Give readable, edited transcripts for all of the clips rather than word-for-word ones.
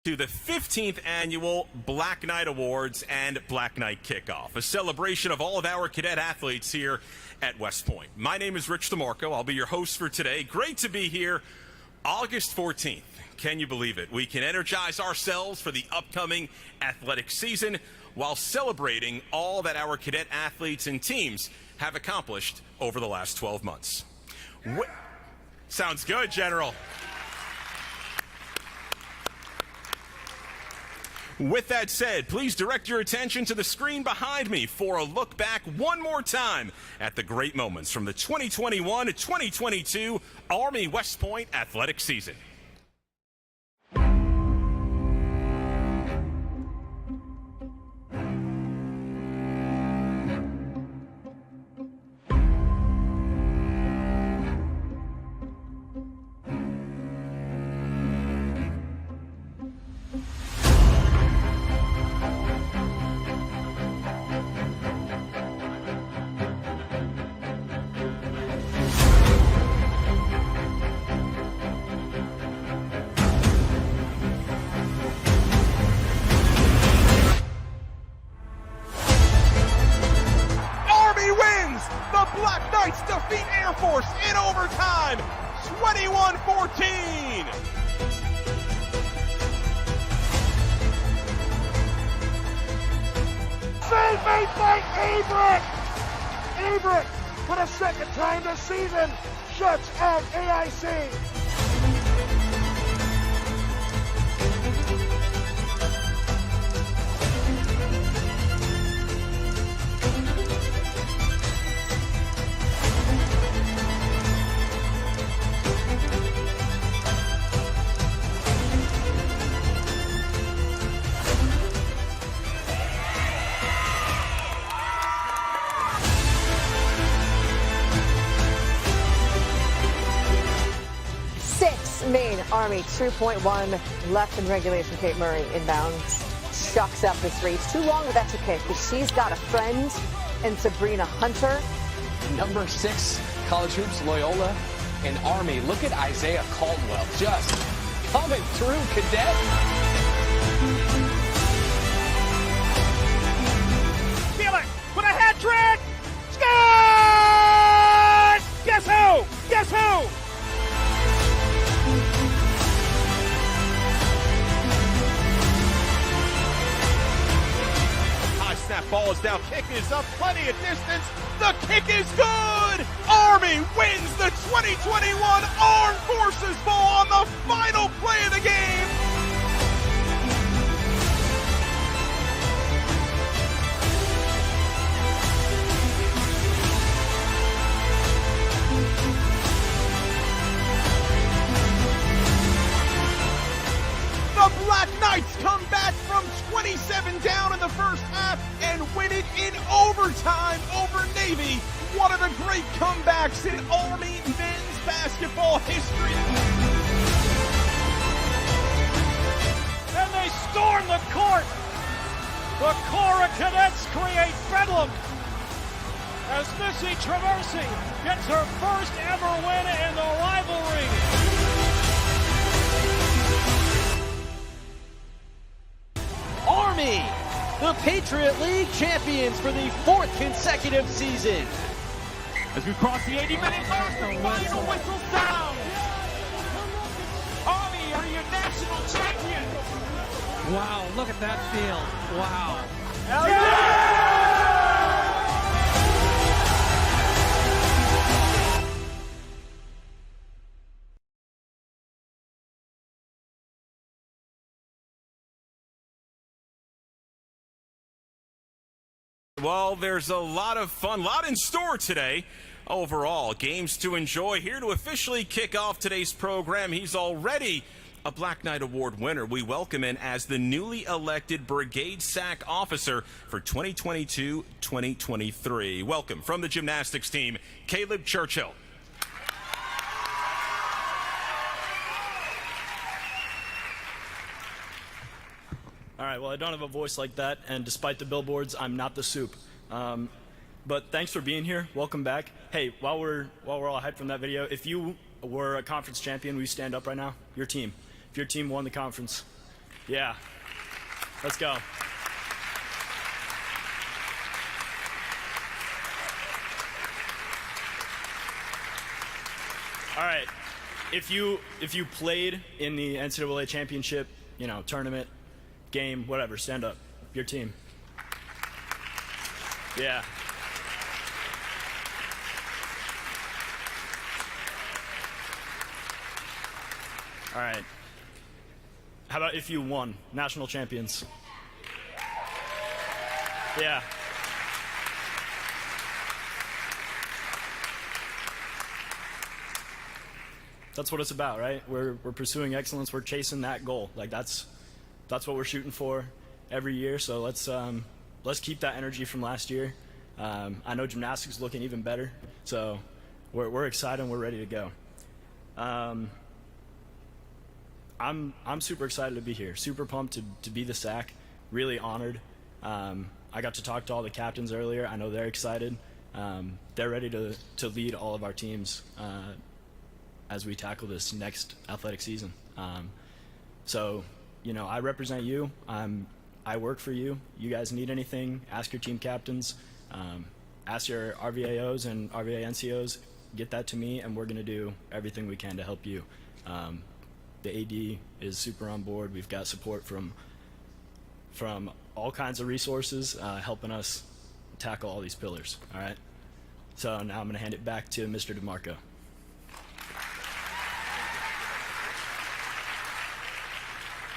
to the 15th annual Black Knight Awards and Black Knight Kickoff, a celebration of all of our cadet athletes here at West Point. My name is Rich DeMarco. I'll be your host for today. Great to be here. August 14th. Can you believe it? We can energize ourselves for the upcoming athletic season while celebrating all that our cadet athletes and teams have accomplished over the last 12 months. Sounds good, General. With that said, please direct your attention to the screen behind me for a look back one more time at the great moments from the 2021-2022 Army West Point athletic season. Black Knights defeat Air Force in overtime, 21-14. Save made by Averett! Averett, for the second time this season, shuts out AIC. Main Army 2.1 left in regulation. Kate Murray inbounds, shucks up this reach. Too long with that to kick, but she's got a friend in Sabrina Hunter. Number 6 college hoops, Loyola and Army. Look at Isaiah Caldwell just coming through, cadet. Feel it with a hat trick. Scores! Guess who? Guess who? Snap ball is down, kick is up, plenty of distance, the kick is good! Army wins the 2021 Armed Forces Bowl on the final play of the game! The Black Knights come back from 27 down in the first half and win it in overtime over Navy. One of the great comebacks in Army men's basketball history. And they storm the court. The Cora Cadets create bedlam as Missy Traversy gets her first ever win in the rivalry. Army, the Patriot League champions for the 4th consecutive season. As we cross the 80-minute mark, the final whistle sounds. Army are your national champion. Wow, look at that field. Wow. Hell yeah! Well, there's a lot of fun, lot in store today. Overall, games to enjoy. Here to officially kick off today's program, he's already a Black Knight Award winner. We welcome in as the newly elected Brigade SAC officer for 2022-2023. Welcome from the gymnastics team, Caleb Churchill. All right, well, I don't have a voice like that, and despite the billboards, I'm not the soup. But thanks for being here. Welcome back. Hey, while we're all hyped from that video, if you were a conference champion, will you stand up right now? Your team. If your team won the conference. Yeah. Let's go. All right. If you played in the NCAA championship, tournament, game, whatever, stand up. Your team. Yeah. All right. How about if you won? National champions. Yeah. That's what it's about, right? We're pursuing excellence. We're chasing that goal. Like that's what we're shooting for every year. So let's keep that energy from last year. I know gymnastics is looking even better. So we're excited and we're ready to go. I'm super excited to be here. Super pumped to be the SAC. Really honored. I got to talk to all the captains earlier. I know they're excited. They're ready to lead all of our teams as we tackle this next athletic season. So, I represent you. I work for you. You guys need anything, ask your team captains. Ask your RVAOs and RVA NCOs. Get that to me, and we're going to do everything we can to help you. The AD is super on board. We've got support from all kinds of resources helping us tackle all these pillars. All right. So now I'm going to hand it back to Mr. DeMarco.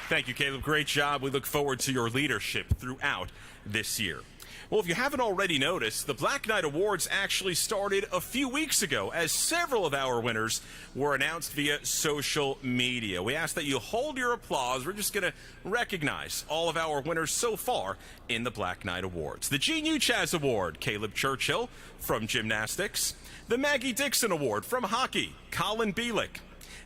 Thank you, Caleb. Great job. We look forward to your leadership throughout this year. Well, if you haven't already noticed, the Black Knight Awards actually started a few weeks ago as several of our winners were announced via social media. We ask that you hold your applause. We're just going to recognize all of our winners so far in the Black Knight Awards. The Gene Uchaz Award, Caleb Churchill from gymnastics. The Maggie Dixon Award from hockey, Colin Bielik.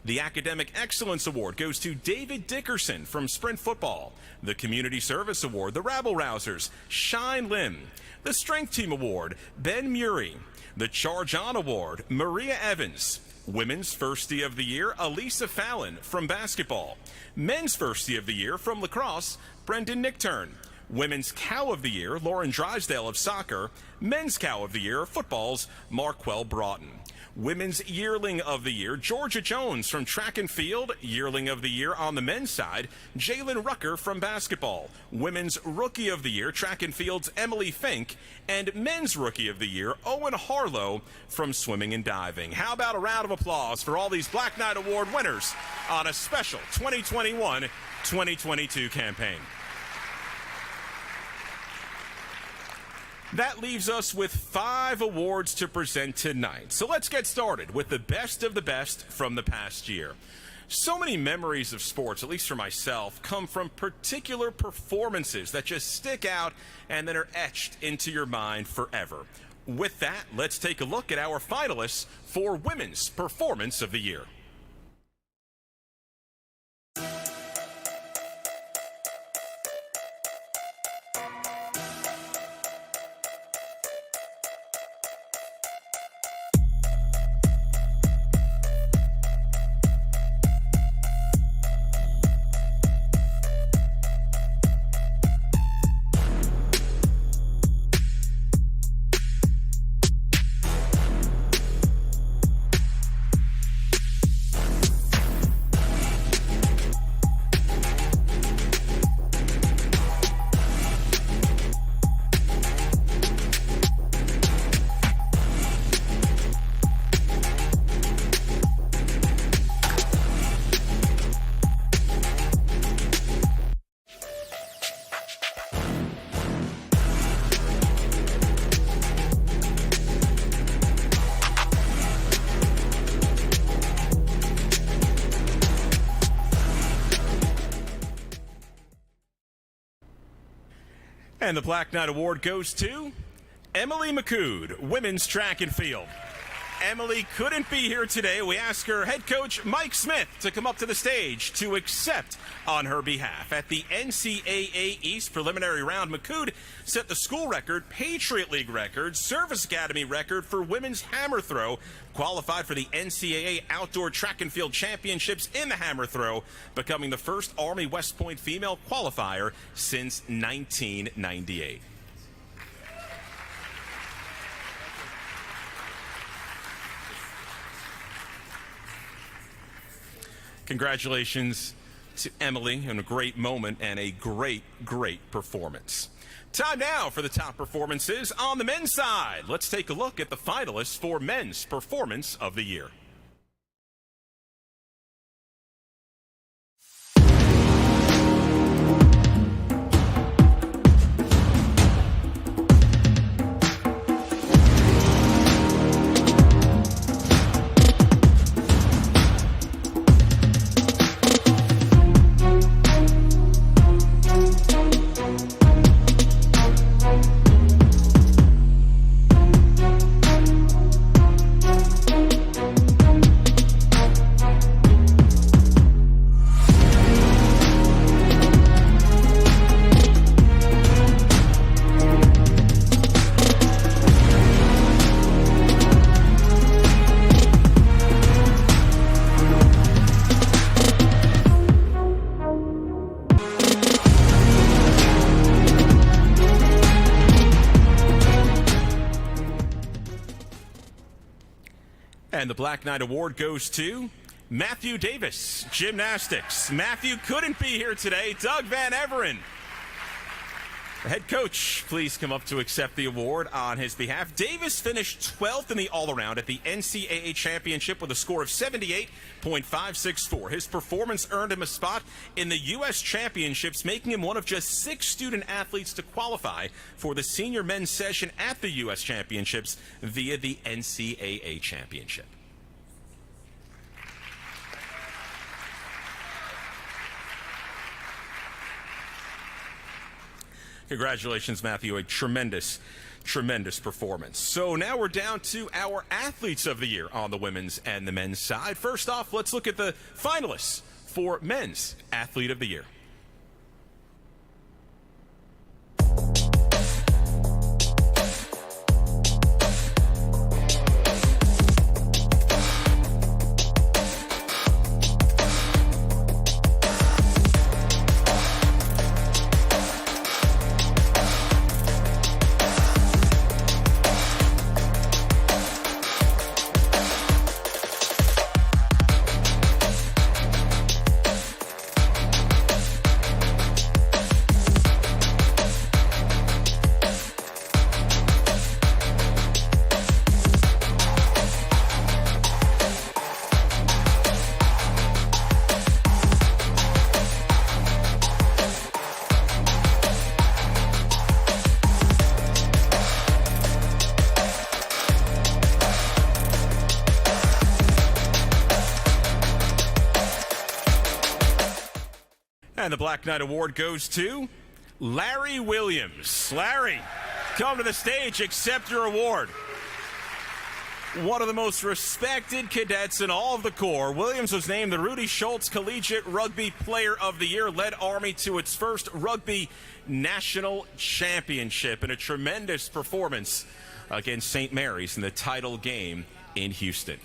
The Academic Excellence Award goes to David Dickerson from sprint football. The Community Service Award, the Rabble Rousers, Shine Lim. The Strength Team Award, Ben Murray. The Charge On Award, Maria Evans. Women's Firstie of the Year, Elisa Fallon from basketball. Men's Firstie of the Year from lacrosse, Brendan Nichtern. Women's Cow of the Year, Lauren Drysdale of soccer. Men's Cow of the Year, football's Marquel Broughton. Women's Yearling of the Year, Georgia Jones from track and field. Yearling of the Year on the men's side, Jalen Rucker from basketball. Women's Rookie of the Year, track and field's Emily Fink. And Men's Rookie of the Year, Owen Harlow from swimming and diving. How about a round of applause for all these Black Knight Award winners on a special 2021-2022 campaign. That leaves us with 5 awards to present tonight. So let's get started with the best of the best from the past year. So many memories of sports, at least for myself, come from particular performances that just stick out and then are etched into your mind forever. With that, let's take a look at our finalists for Women's Performance of the Year. And the Black Knight Award goes to Emily McCood, Women's Track and Field. Emily couldn't be here today. We ask her head coach Mike Smith to come up to the stage to accept on her behalf. At the NCAA East preliminary round, McCood set the school record, Patriot League record, Service Academy record for women's hammer throw, qualified for the NCAA Outdoor Track and Field Championships in the hammer throw, becoming the first Army West Point female qualifier since 1998. Congratulations to Emily on a great moment and a great performance. Time now for the top performances on the men's side. Let's take a look at the finalists for Men's Performance of the Year. And the Black Knight Award goes to Matthew Davis, gymnastics. Matthew couldn't be here today. Doug Van Everen. The head coach, please come up to accept the award on his behalf. Davis finished 12th in the all-around at the NCAA Championship with a score of 78.564. His performance earned him a spot in the U.S. Championships, making him one of just 6 student athletes to qualify for the senior men's session at the U.S. Championships via the NCAA Championship. Congratulations, Matthew. A tremendous performance. So now we're down to our athletes of the year on the women's and the men's side. First off, let's look at the finalists for Men's Athlete of the Year. And the Black Knight Award goes to Larry Williams. Larry, come to the stage, accept your award. One of the most respected cadets in all of the Corps, Williams was named the Rudy Schultz Collegiate Rugby Player of the Year, led Army to its first Rugby National Championship, and a tremendous performance against St. Mary's in the title game in Houston.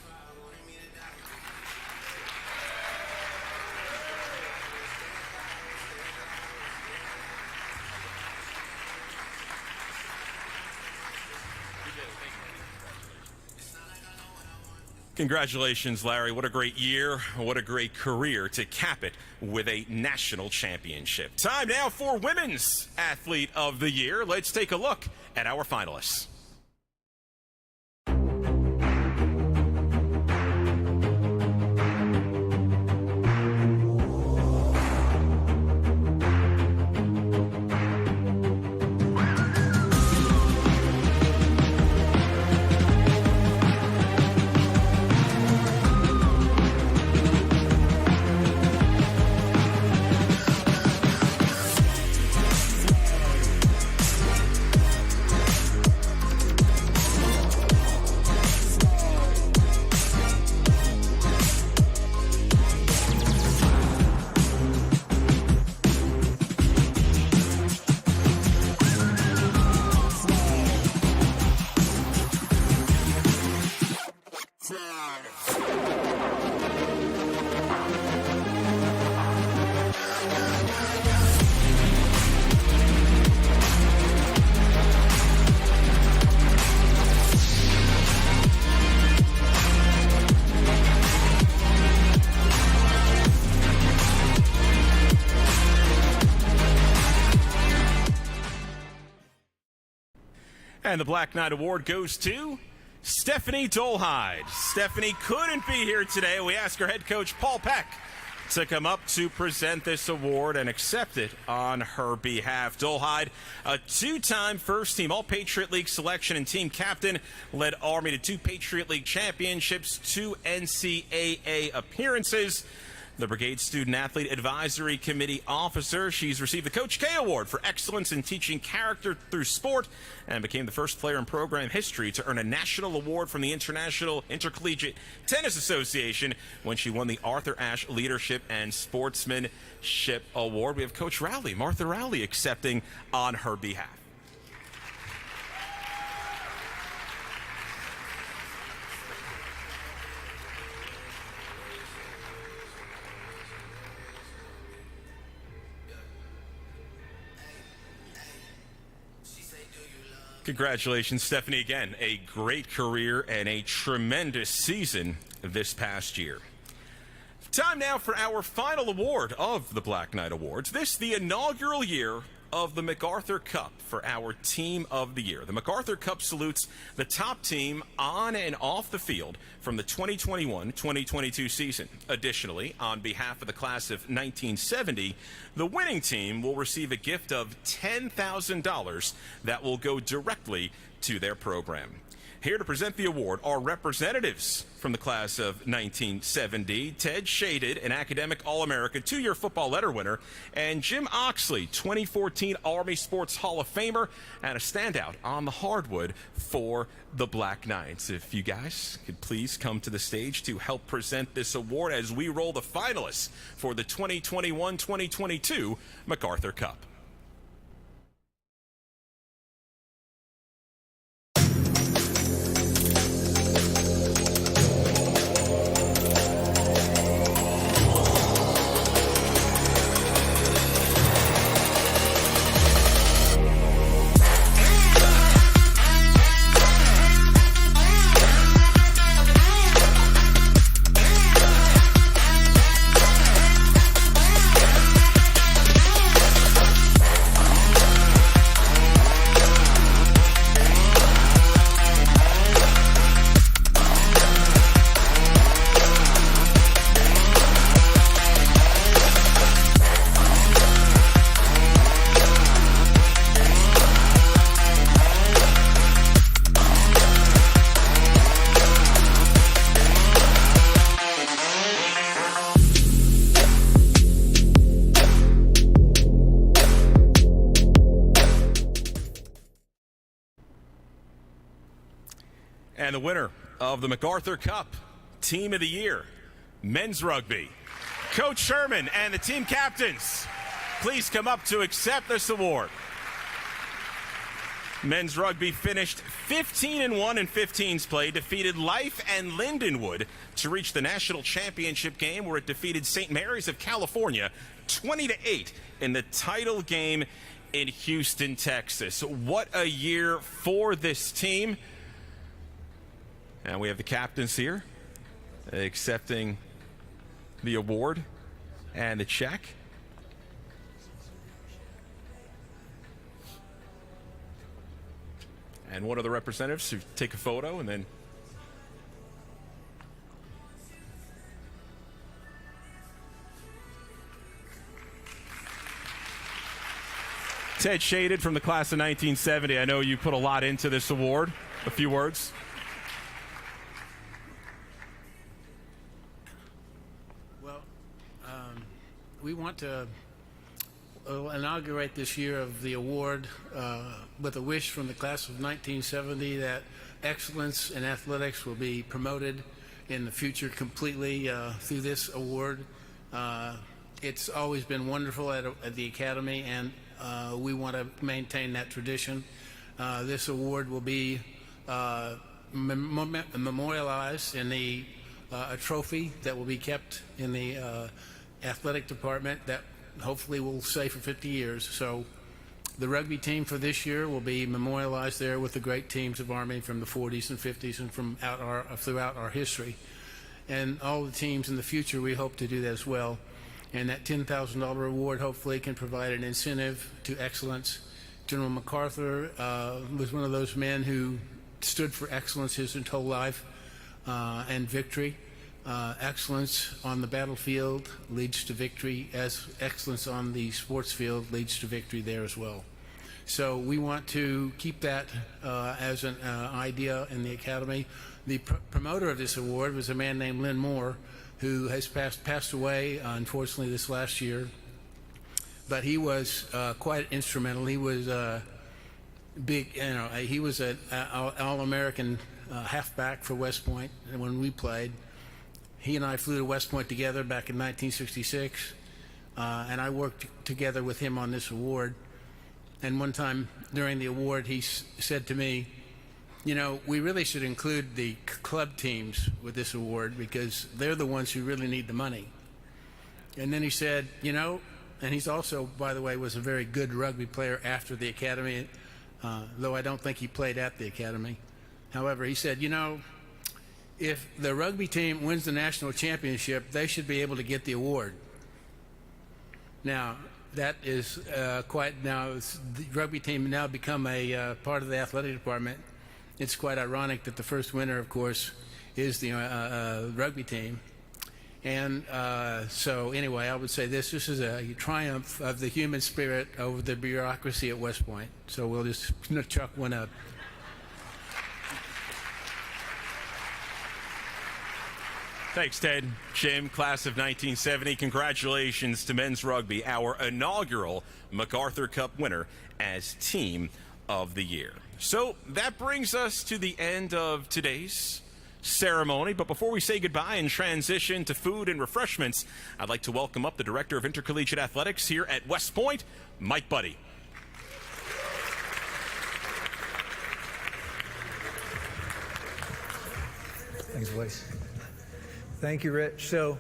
Congratulations, Larry. What a great year. What a great career to cap it with a national championship. Time now for Women's Athlete of the Year. Let's take a look at our finalists. And the Black Knight Award goes to Stephanie Dolhide. Stephanie couldn't be here today. We asked her head coach, Paul Peck, to come up to present this award and accept it on her behalf. Dolhide, a two-time first-team All-Patriot League selection and team captain, led Army to 2 Patriot League championships, 2 NCAA appearances. The Brigade Student Athlete Advisory Committee officer. She's received the Coach K Award for excellence in teaching character through sport and became the first player in program history to earn a national award from the International Intercollegiate Tennis Association when she won the Arthur Ashe Leadership and Sportsmanship Award. We have Coach Rowley, Martha Rowley, accepting on her behalf. Congratulations, Stephanie. Again, a great career and a tremendous season this past year. Time now for our final award of the Black Knight Awards. This, the inaugural year of the MacArthur Cup for our Team of the Year. The MacArthur Cup salutes the top team on and off the field from the 2021-2022 season. Additionally, on behalf of the class of 1970, the winning team will receive a gift of $10,000 that will go directly to their program. Here to present the award are representatives from the class of 1970, Ted Shadid, an academic All-America, 2-year football letter winner, and Jim Oxley, 2014 Army Sports Hall of Famer, and a standout on the hardwood for the Black Knights. If you guys could please come to the stage to help present this award as we roll the finalists for the 2021-2022 MacArthur Cup. And the winner of the MacArthur Cup Team of the Year, men's rugby, Coach Sherman and the team captains, please come up to accept this award. Men's rugby finished 15-1 in 15s play, defeated Life and Lindenwood to reach the national championship game where it defeated St. Mary's of California 20-8 in the title game in Houston, Texas. What a year for this team. And we have the captains here accepting the award and the check. And one of the representatives who take a photo and then Ted Shadid from the class of 1970. I know you put a lot into this award. A few words. We want to inaugurate this year of the award with a wish from the class of 1970 that excellence in athletics will be promoted in the future completely through this award. It's always been wonderful at the Academy, and we want to maintain that tradition. This award will be memorialized in a trophy that will be kept in the athletic department that hopefully will stay for 50 years. So the rugby team for this year will be memorialized there with the great teams of Army from the 40s and 50s and from throughout our history. And all the teams in the future, we hope to do that as well. And that $10,000 award hopefully can provide an incentive to excellence General MacArthur was one of those men who stood for excellence his whole life and victory. Excellence on the battlefield leads to victory, as excellence on the sports field leads to victory there as well. So we want to keep that as an idea in the Academy. The promoter of this award was a man named Lynn Moore, who has passed away, unfortunately, this last year. But he was quite instrumental. He was big, he was an All-American halfback for West Point when we played. He and I flew to West Point together back in 1966, and I worked together with him on this award. And one time during the award, he said to me, we really should include the club teams with this award because they're the ones who really need the money. And then he said, and he's also, by the way, was a very good rugby player after the Academy, though I don't think he played at the Academy. However, he said, if the rugby team wins the national championship, they should be able to get the award. Now, that is the rugby team now become a part of the athletic department. It's quite ironic that the first winner, of course, is the rugby team. And so anyway, I would say this is a triumph of the human spirit over the bureaucracy at West Point. So we'll just chuck one up. Thanks, Ted. Jim, class of 1970, congratulations to men's rugby, our inaugural MacArthur Cup winner as Team of the Year. So that brings us to the end of today's ceremony. But before we say goodbye and transition to food and refreshments, I'd like to welcome up the Director of Intercollegiate Athletics here at West Point, Mike Budde. Thanks, boys. Thank you, Rich. So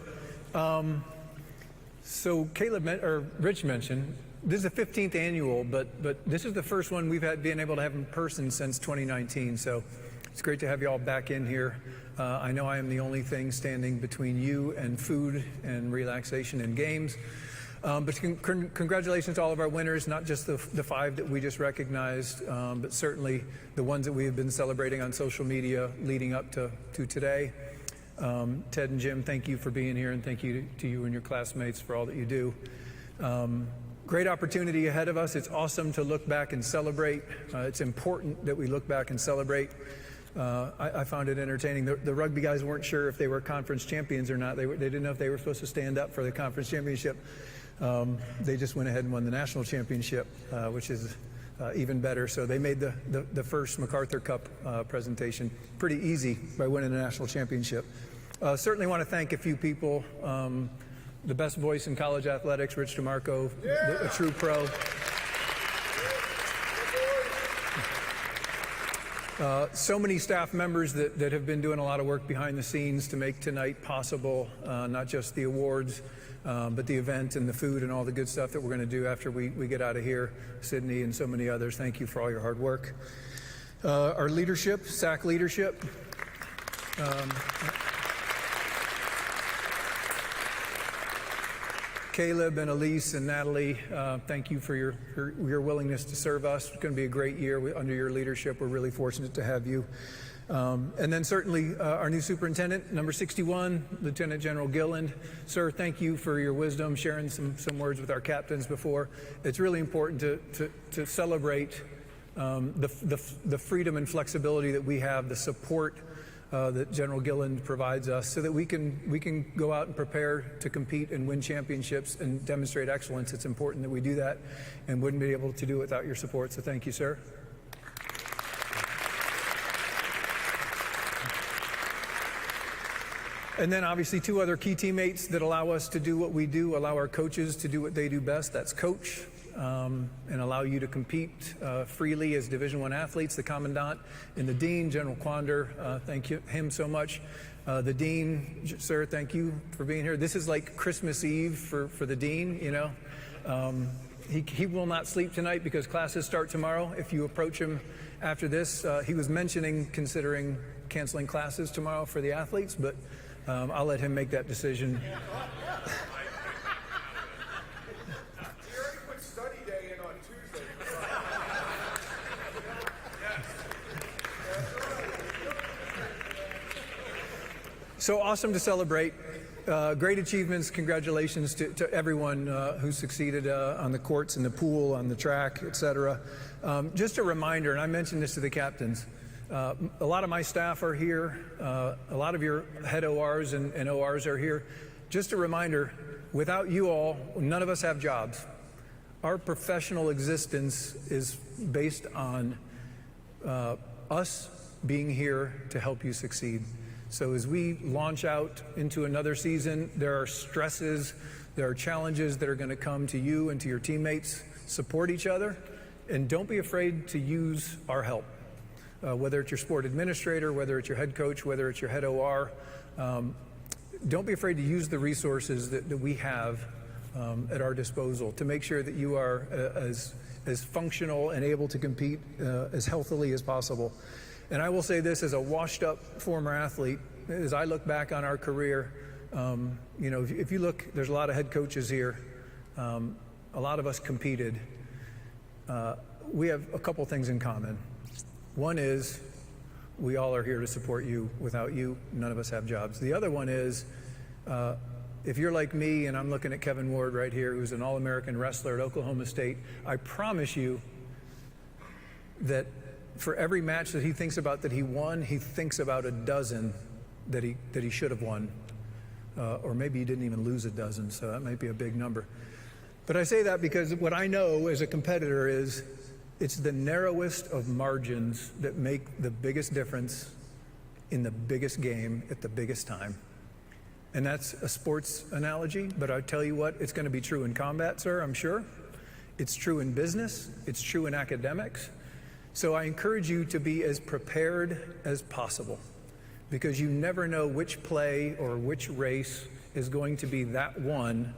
Rich mentioned this is the 15th annual, but this is the first one we've been able to have in person since 2019. So it's great to have you all back in here. I know I am the only thing standing between you and food and relaxation and games. But congratulations to all of our winners, not just the 5 that we just recognized, but certainly the ones that we have been celebrating on social media leading up to today. Ted and Jim, thank you for being here, and thank you to you and your classmates for all that you do. Great opportunity ahead of us. It's awesome to look back and celebrate. It's important that we look back and celebrate. I found it entertaining. The rugby guys weren't sure if they were conference champions or not. They didn't know if they were supposed to stand up for the conference championship. They just went ahead and won the national championship, which is even better. So they made the first MacArthur Cup presentation pretty easy by winning the national championship. Certainly want to thank a few people. The best voice in college athletics, Rich DeMarco, a true pro. So many staff members that have been doing a lot of work behind the scenes to make tonight possible, not just the awards, but the event and the food and all the good stuff that we're going to do after we get out of here. Sydney and so many others, thank you for all your hard work. Our leadership, SAC leadership. Caleb and Elise and Natalie, thank you for your willingness to serve us. It's going to be a great year under your leadership. We're really fortunate to have you. And then certainly our new superintendent, number 61, Lieutenant General Gilland. Sir, thank you for your wisdom, sharing some words with our captains before. It's really important to celebrate the freedom and flexibility that we have, the support that General Gilland provides us, so that we can go out and prepare to compete and win championships and demonstrate excellence. It's important that we do that, and wouldn't be able to do it without your support. So thank you, sir. And then obviously 2 other key teammates that allow us to do what we do, allow our coaches to do what they do best. That's Coach, and allow you to compete freely as Division I athletes, the Commandant and the Dean, General Quander. Thank him so much. The Dean, sir, thank you for being here. This is like Christmas Eve for the Dean, you know. He will not sleep tonight because classes start tomorrow. If you approach him after this, he was considering canceling classes tomorrow for the athletes, but I'll let him make that decision. So awesome to celebrate. Great achievements. Congratulations to everyone who succeeded on the courts, in the pool, on the track, etc. Just a reminder, and I mentioned this to the captains, a lot of my staff are here. A lot of your head ORs and ORs are here. Just a reminder, without you all, none of us have jobs. Our professional existence is based on us being here to help you succeed. So as we launch out into another season, there are stresses, there are challenges that are going to come to you and to your teammates. Support each other, and don't be afraid to use our help. Whether it's your sport administrator, whether it's your head coach, whether it's your head OR, don't be afraid to use the resources that we have at our disposal to make sure that you are as functional and able to compete as healthily as possible. And I will say this as a washed up former athlete, as I look back on our career, you know, if you look, there's a lot of head coaches here. A lot of us competed. We have a couple things in common. One is we all are here to support you. Without you, none of us have jobs. The other one is if you're like me, and I'm looking at Kevin Ward right here, who's an All-American wrestler at Oklahoma State, I promise you that for every match that he thinks about that he won, he thinks about a dozen that he should have won. Or maybe he didn't even lose a dozen, so that might be a big number. But I say that because what I know as a competitor is it's the narrowest of margins that make the biggest difference in the biggest game at the biggest time. And that's a sports analogy, but I tell you what, it's going to be true in combat, sir, I'm sure. It's true in business. It's true in academics. So I encourage you to be as prepared as possible, because you never know which play or which race is going to be that one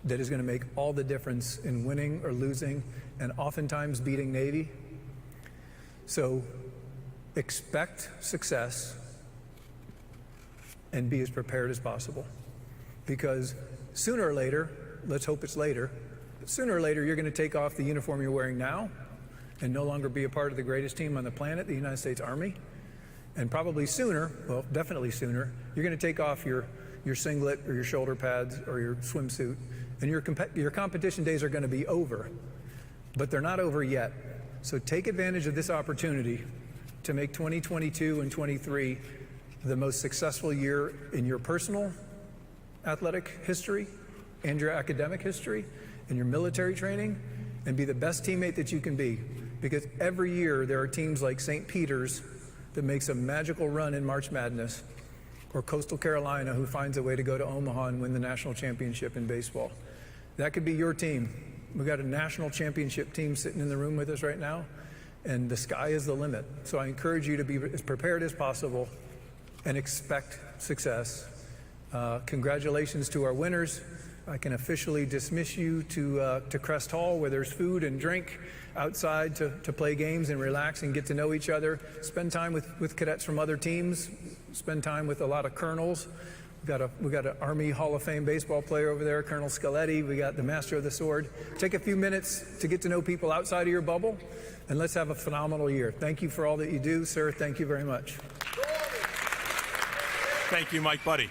that is going to make all the difference in winning or losing, and oftentimes beating Navy. So expect success and be as prepared as possible, because sooner or later, let's hope it's later, but sooner or later you're going to take off the uniform you're wearing now and no longer be a part of the greatest team on the planet, the United States Army. And probably sooner, well, definitely sooner, you're going to take off your singlet or your shoulder pads or your swimsuit, and your competition days are going to be over. But they're not over yet. So take advantage of this opportunity to make 2022 and 23 the most successful year in your personal athletic history and your academic history and your military training, and be the best teammate that you can be. Because every year there are teams like St. Peter's that makes a magical run in March Madness, or Coastal Carolina who finds a way to go to Omaha and win the national championship in baseball. That could be your team. We've got a national championship team sitting in the room with us right now, and the sky is the limit. So I encourage you to be as prepared as possible and expect success. Congratulations to our winners. I can officially dismiss you to Crest Hall, where there's food and drink outside to play games and relax and get to know each other. Spend time with cadets from other teams. Spend time with a lot of colonels. We got an Army Hall of Fame baseball player over there, Colonel Scaletti. We got the Master of the Sword. Take a few minutes to get to know people outside of your bubble, and let's have a phenomenal year. Thank you for all that you do, sir. Thank you very much. Thank you, Mike Buddy.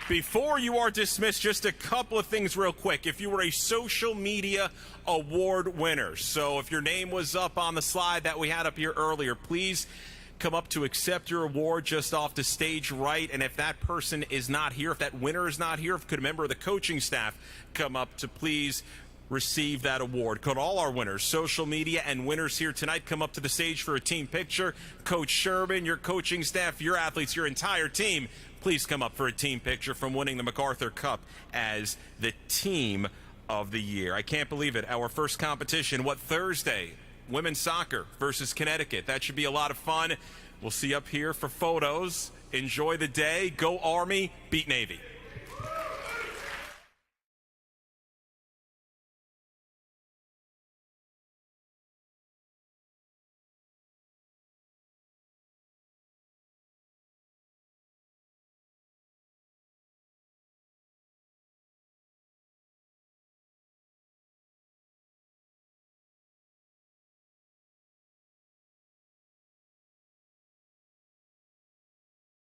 Before you are dismissed, just a couple of things real quick. If you were a social media award winner, so if your name was up on the slide that we had up here earlier, please come up to accept your award just off the stage right. And if that person is not here, if that winner is not here, if could a member of the coaching staff come up to please receive that award. Could all our winners, social media and winners here tonight, come up to the stage for a team picture. Coach Sherman, your coaching staff, your athletes, your entire team, please come up for a team picture from winning the MacArthur Cup as the team of the year. I can't believe it. Our first competition, Thursday? Women's soccer versus Connecticut. That should be a lot of fun. We'll see you up here for photos. Enjoy the day. Go Army. Beat Navy.